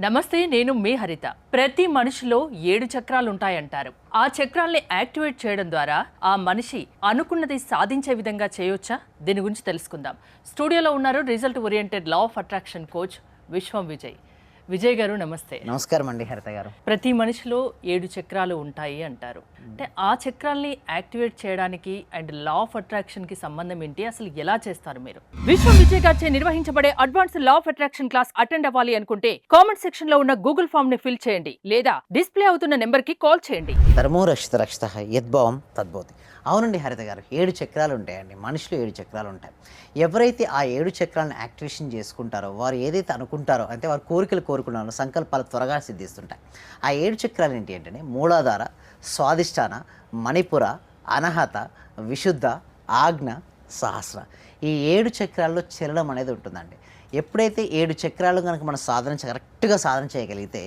నమస్తే, నేను మీ హరిత. ప్రతి మనిషిలో 7 చక్రాలు ఉంటాయంటారు. ఆ చక్రాల్ని యాక్టివేట్ చేయడం ద్వారా ఆ మనిషి అనుకున్నది సాధించే విధంగా చేయొచ్చా? దీని గురించి తెలుసుకుందాం. స్టూడియోలో ఉన్నారు result oriented law of attraction coach విశ్వం విజయ్. విజయ్ గారు నమస్తే. నమస్కారం అండి హరిత గారు. ప్రతి మనిషిలో 7 చక్రాలు ఉంటాయి అంటారు. అంటే ఆ చక్రాల్ని యాక్టివేట్ చేయడానికి అండ్ లా ఆఫ్ అట్రాక్షన్ కి సంబంధం ఏంటి, అసలు ఎలా చేస్తారు మీరు? విశ్వం విజయ్ గారిచే నిర్వహించబడే advance law of attraction class attend అవ్వాలి అనుకుంటే కామెంట్ సెక్షన్ లో ఉన్న గూగుల్ ఫామ్ ని ఫిల్ చేయండి, లేదా డిస్ప్లే అవుతున్న నెంబర్ కి కాల్ చేయండి. ధర్మో రక్షిత రక్షిత యద్భావం తద్భవతి. అవునండి హరిత గారు, 7 చక్రాలు ఉంటాయండి. మనిషిలో 7 చక్రాలు ఉంటాయి. ఎవరైతే ఆ 7 చక్రాలను యాక్టివేషన్ చేసుకుంటారో, వారు ఏదైతే అనుకుంటారో, అంటే వారు కోరికలు కోరుకున్నారో సంకల్పాలు త్వరగా సిద్ధిస్తుంటాయి. ఆ 7 చక్రాలు ఏంటి అంటే మూలాధార, స్వాదిష్టాన, మణిపుర, అనహత, విశుద్ధ, ఆజ్ఞ, సహస్ర. ఈ 7 చక్రాల్లో చలనం అనేది ఉంటుందండి. ఎప్పుడైతే 7 చక్రాలు కనుక మనం కరెక్ట్గా సాధన చేయగలిగితే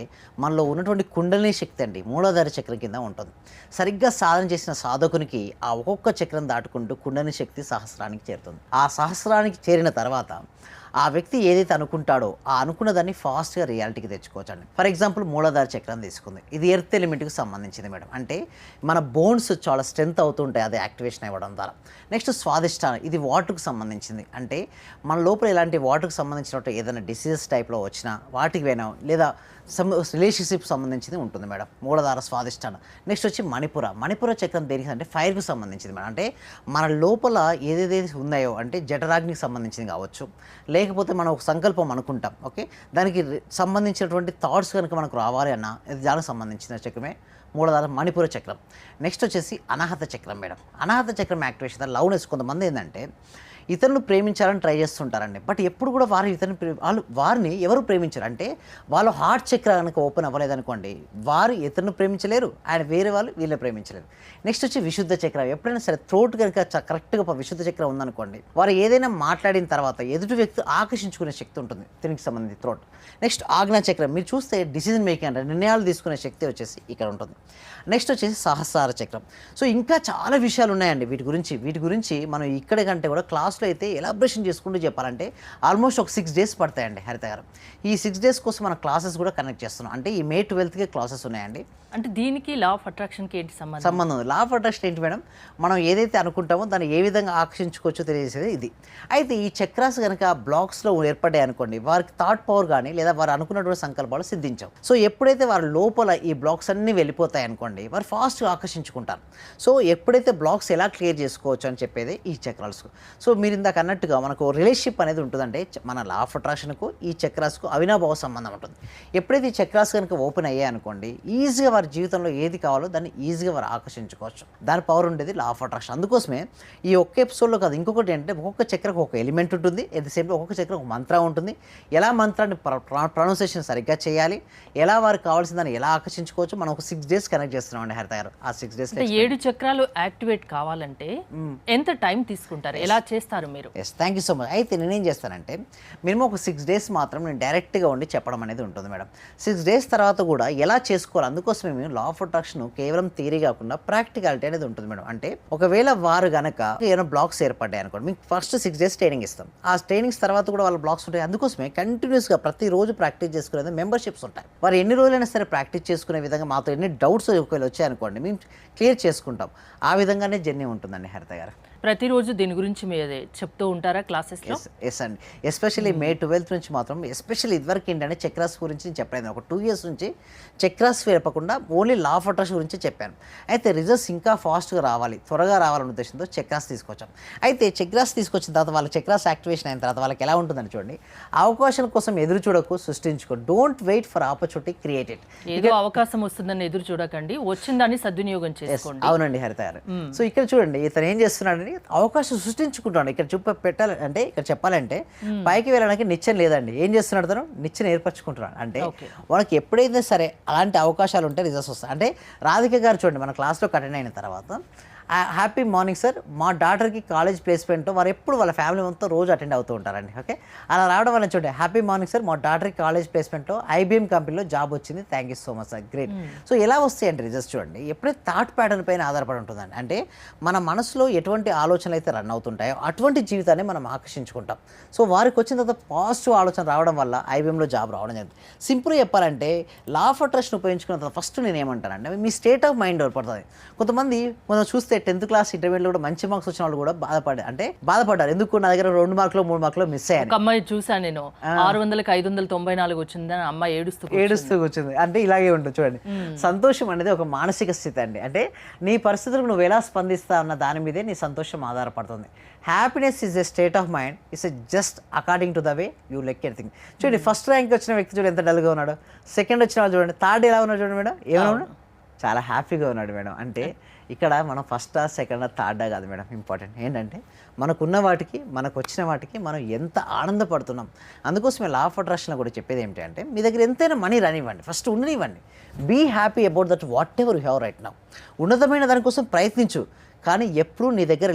మనలో ఉన్నటువంటి కుండలిని శక్తి అండి మూలాధార చక్రం కింద ఉంటుంది. సరిగ్గా సాధన చేసిన సాధకునికి ఆ ఒక్కొక్క చక్రం దాటుకుంటూ కుండలిని శక్తి సహస్రానికి చేరుతుంది. ఆ సహస్రానికి చేరిన తర్వాత ఆ వ్యక్తి ఏదైతే అనుకుంటాడో ఆ అనుకున్న దాన్ని ఫాస్ట్గా రియాలిటీకి తెచ్చుకోవచ్చండి. ఫర్ ఎగ్జాంపుల్ మూలాధార చక్రం తీసుకుంది. ఇది ఎర్త్ ఎలిమెంట్కి సంబంధించింది మేడం. అంటే మన బోన్స్ చాలా స్ట్రెంత్ అవుతుంటాయి అది యాక్టివేషన్ అవ్వడం ద్వారా. నెక్స్ట్ స్వాదిష్టానం, ఇది వాటర్కి సంబంధించింది. అంటే మన లోపల ఇలాంటి వాటర్కి సంబంధించినట్టు ఏదైనా డిసీజెస్ టైప్లో వచ్చినా వాటికి పోయినా లేదా రిలేషన్షిప్ సంబంధించింది ఉంటుంది మేడం మూలాధార స్వాదిష్టానం. నెక్స్ట్ వచ్చి మణిపుర చక్రం దేనికి అంటే ఫైర్కి సంబంధించింది మేడం. అంటే మన లోపల ఏదేదైతే ఉన్నాయో అంటే జఠరాగ్నికి సంబంధించింది కావచ్చు, లేకపోతే మనం ఒక సంకల్పం అనుకుంటాం, ఓకే, దానికి సంబంధించినటువంటి థాట్స్ కనుక మనకు రావాలి అన్న ఇది దానికి సంబంధించిన చక్రమే మూలాధార మణిపుర చక్రం. నెక్స్ట్ వచ్చేసి అనాహత చక్రం మేడం. అనాహత చక్రం యాక్టివేషన్ లవ్నెస్. కొంతమంది ఏంటంటే ఇతరులు ప్రేమించాలని ట్రై చేస్తుంటారండి, బట్ ఎప్పుడు కూడా వారిని ఎవరు ప్రేమించారు అంటే వాళ్ళ హార్ట్ చక్ర కనుక ఓపెన్ అవ్వలేదనుకోండి వారు ఇతరులను ప్రేమించలేరు అండ్ వేరే వాళ్ళు వీళ్ళని ప్రేమించలేరు. నెక్స్ట్ వచ్చి విశుద్ధ చక్రం. ఎప్పుడైనా సరే థ్రోట్ కనుక కరెక్ట్గా విశుద్ధ చక్రం ఉందనుకోండి వారు ఏదైనా మాట్లాడిన తర్వాత ఎదుటి వ్యక్తి ఆకర్షించుకునే శక్తి ఉంటుంది దీనికి సంబంధించి థ్రోట్. నెక్స్ట్ ఆజ్ఞా చక్రం. మీరు చూస్తే డిసిజన్ మేకింగ్ అంటే నిర్ణయాలు తీసుకునే శక్తి వచ్చేసి ఇక్కడ ఉంటుంది. నెక్స్ట్ వచ్చేసి సహస్రార చక్రం. సో ఇంకా చాలా విషయాలు ఉన్నాయండి వీటి గురించి మనం ఇక్కడ కంటే కూడా క్లాస్లో అయితే ఎలాబరేషన్ చేసుకుంటూ చెప్పాలంటే ఆల్మోస్ట్ ఒక 6 days పడతాయండి హరిత గారు. ఈ 6 days కోసం మన క్లాసెస్ కూడా కనెక్ట్ చేస్తున్నాం. అంటే ఈ May 12th క్లాసెస్ ఉన్నాయండి. అంటే దీనికి లా ఆఫ్ అట్రాక్షన్కి ఏంటి సంబంధం ఉంది. లా ఆఫ్ అట్రాక్షన్ ఏంటి మేడం, మనం ఏదైతే అనుకుంటామో దాన్ని ఏ విధంగా ఆకర్షించుకోవచ్చో తెలియజేసేది ఇది. అయితే ఈ చక్రాస్ కనుక బ్లాక్స్లో ఏర్పడ్డాయి అనుకోండి వారికి థాట్ పవర్ కానీ లేదా వారు అనుకున్నటువంటి సంకల్పాలు సిద్ధించవు. సో ఎప్పుడైతే వారి లోపల ఈ బ్లాక్స్ అన్నీ వెళ్ళిపోతాయి అనుకోండి వారు ఫాస్ట్గా ఆకర్షించుకుంటారు. సో ఎప్పుడైతే బ్లాక్స్ ఎలా క్లియర్ చేసుకోవచ్చు అని చెప్పేది ఈ చక్రాల్స్. సో మీరు ఇందాక అన్నట్టుగా మనకు రిలేషన్షిప్ అనేది ఉంటుందంటే మన లా ఆఫ్ అట్రాక్షన్కు ఈ చక్రాస్కు అవినాభావ సంబంధం ఉంటుంది. ఎప్పుడైతే ఈ చక్రాస్ కనుక ఓపెన్ అయ్యాయి అనుకోండి ఈజీగా వారి జీవితంలో ఏది కావాలో దాన్ని ఈజీగా వారు ఆకర్షించుకోవచ్చు. దాని పవర్ ఉండేది లా ఆఫ్ అట్రాక్షన్. అందుకోసమే ఈ ఒక్క ఎపిసోడ్లో కాదు ఇంకొకటి ఏంటంటే ఒక్కొక్క చక్రకు ఒక ఎలిమెంట్ ఉంటుంది, ఎట్ ది సేమ్ ఒక్కొక్క చక్రం ఒక మంత్రం ఉంటుంది. ఎలా మంత్రాన్ని ప్రొనౌన్సియేషన్ సరిగ్గా చేయాలి, ఎలా వారికి కావాల్సిన దాన్ని ఎలా ఆకర్షించుకోవచ్చు మనం ఒక 6 days కనెక్ట్ చేస్తున్నాం అండి హరిత గారు. ఆ 6 days 7 చక్రాలు యాక్టివేట్ కావాలంటే ఎంత టైం తీసుకుంటారు, ఎలా చేస్తారు మీరు? Yes, thank you so much. అయితే నేనేం చేస్తానంటే మినిమం ఒక 6 days మాత్రం నేను డైరెక్ట్గా ఉండి చెప్పడం అనేది ఉంటుంది మేడం. 6 days తర్వాత కూడా ఎలా చేసుకోవాలి అందుకోసమే మేము లా ఆఫ్ అట్రాక్షన్ కేవలం థియరీ కాకుండా ప్రాక్టికాలిటీ అనేది ఉంటుంది మేడం. అంటే ఒకవేళ వారు గనక ఏమైనా బ్లాక్స్ ఏర్పడ్డాయి అనుకోండి మీకు ఫస్ట్ 6 days ట్రైనింగ్ ఇస్తాం. ఆ ట్రైనింగ్స్ తర్వాత కూడా వాళ్ళ బ్లాక్స్ ఉంటాయి. అందుకోసమే కంటిన్యూస్గా ప్రతిరోజు ప్రాక్టీస్ చేసుకునేది మెంబర్షిప్స్ ఉంటాయి. వారు ఎన్ని రోజులైనా సరే ప్రాక్టీస్ చేసుకునే విధంగా మాతో ఎన్ని డౌట్స్ ఒకవేళ వచ్చాయనుకోండి మేము క్లియర్ చేసుకుంటాం. ఆ విధంగానే జర్నీ ఉంటుందండి హరిత గారు. ప్రతిరోజు దీని గురించి మీరు చెప్తూ ఉంటారా క్లాసెస్లో? ఎస్ అండి. ఎస్పెషల్లీ May 12th నుంచి మాత్రం ఎస్పెషల్లీ ఇదివరకు ఏంటంటే చక్రాస్ గురించి నేను చెప్పలేదు. ఒక 2 years నుంచి చక్రాస్ చెప్పకుండా ఓన్లీ లా ఆఫ్ అట్రాక్షన్ గురించి చెప్పాను. అయితే రిజల్ట్స్ ఇంకా ఫాస్ట్గా రావాలి, త్వరగా రావాలనే ఉద్దేశంతో చక్రాస్ తీసుకొచ్చాం. అయితే చక్రాస్ తీసుకొచ్చిన తర్వాత వాళ్ళ చక్రాస్ యాక్టివేషన్ అయిన తర్వాత వాళ్ళకి ఎలా ఉంటుందని చూడండి. అవకాశాల కోసం ఎదురు చూడకు, సృష్టించుకో. Don't wait for opportunity, create it. ఏదో అవకాశం వస్తుందని ఎదురు చూడకండి, వచ్చిన దాన్ని సద్వినియోగం చేసుకోండి. అవునండి హరిత గారు. సో ఇక్కడ చూడండి ఇతను ఏం చేస్తున్నాడని అవకాశం సృష్టించుకుంటాడు. ఇక్కడ పెట్టాలంటే ఇక్కడ చెప్పాలంటే పైకి వెళ్ళడానికి నిచ్చెన లేదండి. ఏం చేస్తున్నాడు తను నిచ్చెన ఏర్పరచుకుంటున్నాడు. అంటే మనకి ఎప్పుడైతే సరే అలాంటి అవకాశాలు ఉంటే రిజల్ట్స్ వస్తాయి. అంటే రాధిక గారు చూడండి మన క్లాస్లో అటెండ్ అయిన తర్వాత హ్యాపీ మార్నింగ్ సార్, మా డాటర్కి కాలేజ్ ప్లేస్మెంట్ వారు ఎప్పుడు వాళ్ళ ఫ్యామిలీ మొత్తం రోజు అటెండ్ అవుతూ ఉంటారండి. ఓకే, అలా రావడం వల్ల చూడండి, హ్యాపీ మార్నింగ్ సార్, మా డాటర్కి కాలేజ్ ప్లేస్మెంట్లో ఐబీఎం కంపెనీలో జాబ్ వచ్చింది, thank you so much sir, great. So ఎలా వస్తాయంటే రిజల్ట్స్ చూడండి, ఎప్పుడైతే థాట్ ప్యాటర్న్ పైన ఆధారపడి ఉంటుందండి. అంటే మన మనసులో ఎటువంటి ఆలోచనలు అయితే రన్ అవుతుంటాయో అటువంటి జీవితాన్ని మనం ఆకర్షించుకుంటాం. సో వారికి వచ్చిన తర్వాత పాజిటివ్ ఆలోచన రావడం వల్ల ఐబీఎంలో జాబ్ రావడం జరుగుతుంది. సింపుల్గా చెప్పాలంటే లా ఆఫ్ అట్రాక్షన్ ఉపయోగించుకున్న తర్వాత ఫస్ట్ నేను ఏమంటానంటే మీ స్టేట్ ఆఫ్ మైండ్ పడుతుంది. కొంతమంది మనం చూస్తే 10th క్లాస్ ఇంటర్మీడియట్లో కూడా మంచి మార్క్స్ వచ్చిన వాళ్ళు కూడా బాధపడ్డారు. ఎందుకు నా దగ్గర 2 మార్కులు 3 మార్కులు మిస్ అయ్యాయి. ఒక అమ్మాయి చూసాను నేను, 600కి 594 వచ్చిందని అమ్మాయి ఏడుస్తూ వచ్చింది. అంటే ఇలాగే ఉంటుంది చూడండి. సంతోషం అనేది ఒక మానసిక స్థితి అండి. అంటే నీ పరిస్థితులకు నువ్వు ఎలా స్పందిస్తా అన్న దాని మీదే నీ సంతోషం ఆధారపడుతుంది. Happiness is a state of mind, it's just according to the way you like everything. చూడండి, ఫస్ట్ ర్యాంక్ వచ్చిన వ్యక్తి చూడండి ఎంత డల్గా ఉన్నాడు, సెకండ్ వచ్చిన వాళ్ళు చూడండి, థర్డ్ ఎలా ఉన్నాడు చూడండి మేడం, ఏమైనా ఉన్నాడు, చాలా హ్యాపీగా ఉన్నాడు మేడం. అంటే ఇక్కడ మనం ఫస్టా సెకండా థర్డా కాదు మేడం, ఇంపార్టెంట్ ఏంటంటే మనకున్న వాటికి మనకు వచ్చిన వాటికి మనం ఎంత ఆనందపడుతున్నాం. అందుకోసమే లా ఆఫ్ అట్రాక్షన్లో కూడా చెప్పేది ఏమిటి అంటే మీ దగ్గర ఎంతైనా మనీ రానివ్వండి, ఫస్ట్ ఉండనివ్వండి, be happy about that whatever you have right now. ఉన్నతమైన దానికోసం ప్రయత్నించు, కానీ ఎప్పుడు నీ దగ్గర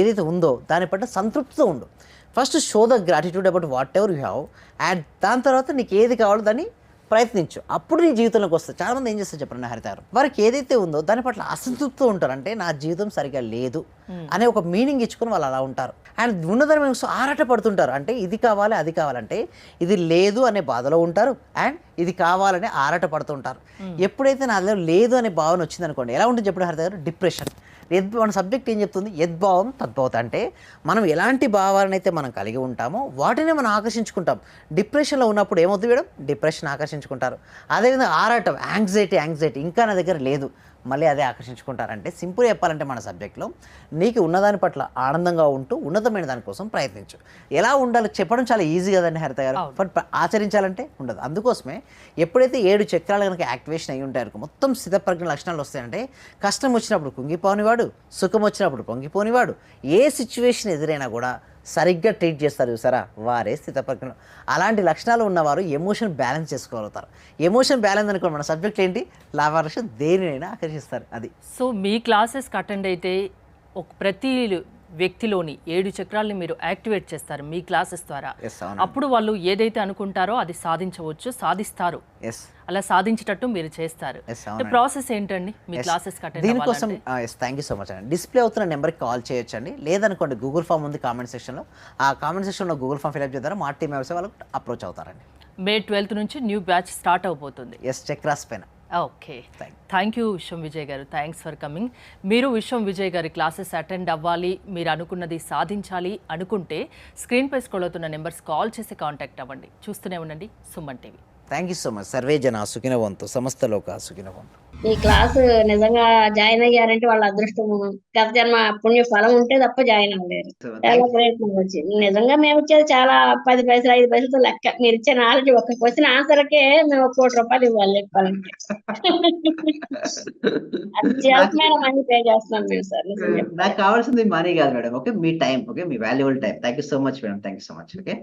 ఏదైతే ఉందో దాని పట్ల సంతృప్తితో ఉండు. First show the gratitude about what ever you have, and దాని తర్వాత నీకు ఏది కావాలో దాన్ని ప్రయత్నించు, అప్పుడు నీ జీవితంలోకి వస్తుంది. చాలామంది ఏం చేస్తారు చెప్పండి హరిత గారు, వారికి ఏదైతే ఉందో దాని పట్ల అసంతృప్తితో ఉంటారు. అంటే నా జీవితం సరిగా లేదు అనే ఒక మీనింగ్ ఇచ్చుకొని వాళ్ళు అలా ఉంటారు. అండ్ ఉన్నదాని మీద ఆరాట పడుతుంటారు. అంటే ఇది కావాలి అది కావాలంటే ఇది లేదు అనే బాధలో ఉంటారు, అండ్ ఇది కావాలని ఆరాట పడుతుంటారు. ఎప్పుడైతే నా దగ్గర లేదు అనే భావన వచ్చిందనుకోండి, ఎలా ఉంటుంది చెప్పండి హరిత గారు, డిప్రెషన్. మన సబ్జెక్ట్ ఏం చెప్తుంది, యద్భావం తద్భవత. అంటే మనం ఎలాంటి భావాలను అయితే మనం కలిగి ఉంటామో వాటినే మనం ఆకర్షించుకుంటాం. డిప్రెషన్లో ఉన్నప్పుడు ఏమవుతుంది మేడం, డిప్రెషన్ ఆకర్షించుకుంటారు. అదేవిధంగా ఆరాటం, యాంగ్జైటీ ఇంకా నా దగ్గర లేదు, మళ్ళీ అదే ఆకర్షించుకుంటారంటే సింపుల్ చెప్పాలంటే మన సబ్జెక్ట్లో నీకు ఉన్నదాని పట్ల ఆనందంగా ఉంటూ ఉన్నతమైన దానికోసం ప్రయత్నించు. ఎలా ఉండాలో చెప్పడం చాలా ఈజీ కదండి హరిత గారు, బట్ ఆచరించాలంటే ఉండదు. అందుకోసమే ఎప్పుడైతే 7 చక్రాలు కనుక యాక్టివేషన్ అయ్యి ఉంటాయో మొత్తం స్థితప్రజ్ఞ లక్షణాలు వస్తాయంటే కష్టం వచ్చినప్పుడు కుంగిపోనివాడు, సుఖం వచ్చినప్పుడు పొంగిపోనివాడు, ఏ సిచ్యువేషన్ ఎదురైనా కూడా సరిగ్గా ట్రీట్ చేస్తారు చూసారా, వారే స్థితప్రజ్ఞలు. అలాంటి లక్షణాలు ఉన్నవారు ఎమోషన్ బ్యాలెన్స్ చేసుకోగలుగుతారు. ఎమోషన్ బ్యాలెన్స్ అనుకోండి మన సబ్జెక్ట్ ఏంటి, లాభార్ష దేనినైనా ఆకర్షిస్తారు. అది సో మీ క్లాసెస్కి అటెండ్ అయితే ప్రతి వ్యక్తిలోని 7 చక్రాల్ని మీరు యాక్టివేట్ చేస్తారు మీ క్లాసెస్ ద్వారా. అప్పుడు వాళ్ళు ఏదైతే అనుకుంటారో అది సాధిస్తారు. అలా సాధించేటట్టు మీరు చేస్తారు. ప్రాసెస్ ఏంటండి మీ క్లాసెస్ దీనికోసం? థ్యాంక్ యూ సో మచ్ అండి. డిస్ప్లే అవుతున్న నెంబర్కి కాల్ చేయొచ్చు అండి, లేదనుకోండి గూగుల్ ఫామ్ ఉంది కామెంట్ సెక్షన్లో, ఆ కామెంట్ సెక్షన్లో గూగుల్ ఫామ్ ఫిల్అప్ చేద్దారు, మా టీమ్ మెంబర్స్ వాళ్ళకి అప్రోచ్ అవుతారండి. మే 12th నుంచి న్యూ బ్యాచ్ స్టార్ట్ అవబోతుంది. చక్రాస్ పైన. ఓకే, థ్యాంక్ యూ విశ్వం విజయ్ గారు, థ్యాంక్స్ ఫర్ కమింగ్. మీరు విశ్వం విజయ్ గారి క్లాసెస్ అటెండ్ అవ్వాలి, మీరు అనుకున్నది సాధించాలి అనుకుంటే స్క్రీన్ పై స్క్రోల్ అవుతున్న నెంబర్స్ కాల్ చేసి కాంటాక్ట్ అవ్వండి. చూస్తూనే ఉండండి Suman TV. Thank you so much. Survey జన సుఖినవంతు, సమస్త లోక సుఖినవంతు. ఈ క్లాస్ నిజంగా జాయిన్ అయ్యారంటే వాళ్ళ అదృష్టం, గత జన్మ పుణ్య ఫలం ఉంటే తప్ప జాయిన్ అవ్వలేరు. చాలా ప్రయత్నం వచ్చింది. నిజంగా మేము ఇచ్చేది చాలా 10 పైసలు 5 పైసలతో లెక్క. మీరు ఇచ్చే నాలెడ్జ్ ఒక క్వశ్చన్ ఆన్సర్కే మేము 1 కోటి రూపాయలు ఇవ్వాలి చెప్పాలంటే. అత్యవసరమైన మనీ పే చేస్తున్నాం మేము సార్. నాకు కావాల్సింది మనీ కాదు madam, okay, me time, okay, me valuable time. Thank you so much madam, thank you so much. Okay.